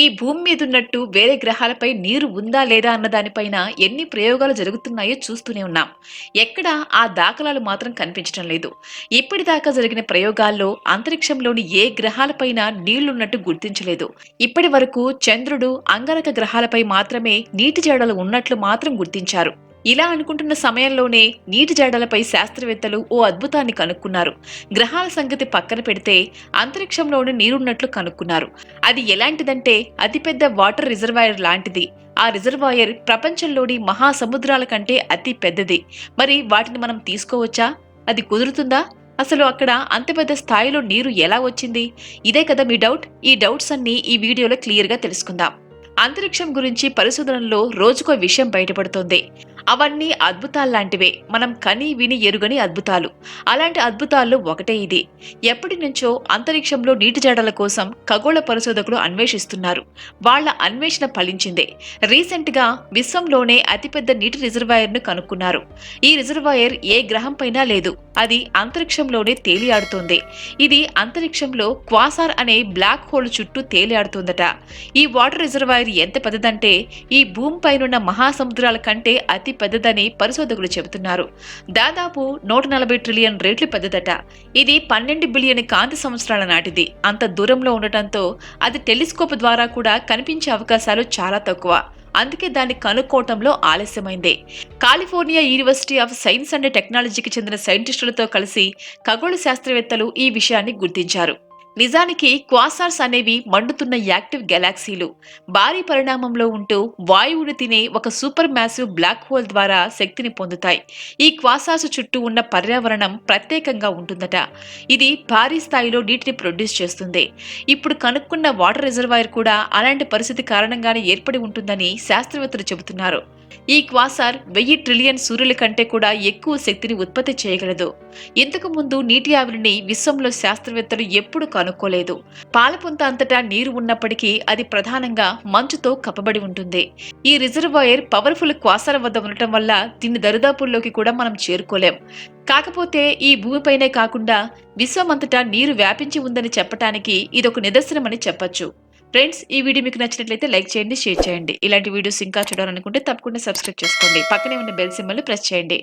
ఈ భూమి మీదున్నట్టు వేరే గ్రహాలపై నీరు ఉందా లేదా అన్న దానిపైన ఎన్ని ప్రయోగాలు జరుగుతున్నాయో చూస్తూనే ఉన్నాం. ఎక్కడా ఆ దాఖలాలు మాత్రం కనిపించడం లేదు. ఇప్పటిదాకా జరిగిన ప్రయోగాల్లో అంతరిక్షంలోని ఏ గ్రహాలపైన నీళ్లున్నట్టు గుర్తించలేదు. ఇప్పటి వరకు చంద్రుడు, అంగారక గ్రహాలపై మాత్రమే నీటి జాడలు ఉన్నట్లు మాత్రం గుర్తించారు. ఇలా అనుకుంటున్న సమయంలోనే నీటి జాడలపై శాస్త్రవేత్తలు ఓ అద్భుతాన్ని కనుక్కున్నారు. గ్రహాల సంగతి పక్కన పెడితే అంతరిక్షంలోని నీరున్నట్లు కనుక్కున్నారు. అది ఎలాంటిదంటే అతిపెద్ద వాటర్ రిజర్వాయర్ లాంటిది. ఆ రిజర్వాయర్ ప్రపంచంలోని మహాసముద్రాల కంటే అతి పెద్దది. మరి వాటిని మనం తీసుకోవచ్చా? అది కుదురుతుందా? అసలు అక్కడ అంత పెద్ద స్థాయిలో నీరు ఎలా వచ్చింది? ఇదే కదా మీ డౌట్? ఈ డౌట్స్ అన్ని ఈ వీడియోలో క్లియర్గా తెలుసుకుందాం. అంతరిక్షం గురించి పరిశోధనల్లో రోజుకో విషయం బయటపడుతోంది. అవన్నీ అద్భుతాల్లాంటివే, మనం కని విని ఎరుగని అద్భుతాలు. అలాంటి అద్భుతాల్లో ఒకటే ఇది. ఎప్పటి నుంచో అంతరిక్షంలో నీటి జాడల కోసం ఖగోళ పరిశోధకులు అన్వేషిస్తున్నారు. వాళ్ళ అన్వేషణ ఫలించిందే. రీసెంట్ గా విశ్వంలోనే అతిపెద్ద నీటి రిజర్వాయర్ ను కనుక్కున్నారు. ఈ రిజర్వాయర్ ఏ గ్రహం పైనా లేదు. అది అంతరిక్షంలోనే తేలియాడుతోంది. ఇది అంతరిక్షంలో క్వాసార్ అనే బ్లాక్ హోల్ చుట్టూ తేలియాడుతోందట. ఈ వాటర్ రిజర్వాయర్ ఎంత పెద్దదంటే ఈ భూమిపైనున్న మహాసముద్రాల కంటే అతి పెద్దదని పరిశోధకులు చెబుతున్నారు. దాదాపు 140 ట్రిలియన్ రేట్లు పెద్దదట. ఇది 12 బిలియన్ కాంతి సంవత్సరాల నాటిది. అంత దూరంలో ఉండటంతో అది టెలిస్కోప్ ద్వారా కూడా కనిపించే అవకాశాలు చాలా తక్కువ. అందుకే దాన్ని కనుక్కోవటంలో ఆలస్యమైంది. California university of science and టెక్నాలజీకి చెందిన సైంటిస్టులతో కలిసి ఖగోళ శాస్త్రవేత్తలు ఈ విషయాన్ని గుర్తించారు. నిజానికి క్వాసార్స్ అనేవి మండుతున్న యాక్టివ్ గెలాక్సీలు. భారీ పరిణామంలో ఉంటూ వాయువుని తినే ఒక సూపర్ మ్యాసివ్ బ్లాక్ హోల్ ద్వారా శక్తిని పొందుతాయి. ఈ క్వాసార్స్ చుట్టూ ఉన్న పర్యావరణం ప్రత్యేకంగా ఉంటుందట. ఇది భారీ స్థాయిలో నీటిని ప్రొడ్యూస్ చేస్తుంది. ఇప్పుడు కనుక్కున్న వాటర్ రిజర్వాయర్ కూడా అలాంటి పరిస్థితి కారణంగానే ఏర్పడి ఉంటుందని శాస్త్రవేత్తలు చెబుతున్నారు. ఈ క్వాసార్ 1000 ట్రిలియన్ సూర్యుల కంటే కూడా ఎక్కువ శక్తిని ఉత్పత్తి చేయగలదు. ఇంతకు ముందు నీటి ఆవిరిని విశ్వంలో శాస్త్రవేత్తలు ఎప్పుడూ కనుక్కోలేదు. పాలపుంత అంతటా నీరు ఉన్నప్పటికీ అది ప్రధానంగా మంచుతో కప్పబడి ఉంటుంది. ఈ రిజర్వాయర్ పవర్ఫుల్ క్వాసార్ వద్ద ఉండటం వల్ల దీని దరిదాపుల్లోకి కూడా మనం చేరుకోలేం. కాకపోతే ఈ భూమిపైనే కాకుండా విశ్వమంతటా నీరు వ్యాపించి ఉందని చెప్పటానికి ఇదొక నిదర్శనమని చెప్పొచ్చు. ఫ్రెండ్స్, ఈ వీడియో మీకు నచ్చినట్లయితే లైక్ చేయండి, షేర్ చేయండి. ఇలాంటి వీడియోస్ ఇంకా చూడాలనుకుంటే తప్పకుండా సబ్స్క్రైబ్ చేసుకోండి. పక్కనే ఉన్న బెల్ సింబల్ ని ప్రెస్ చేయండి.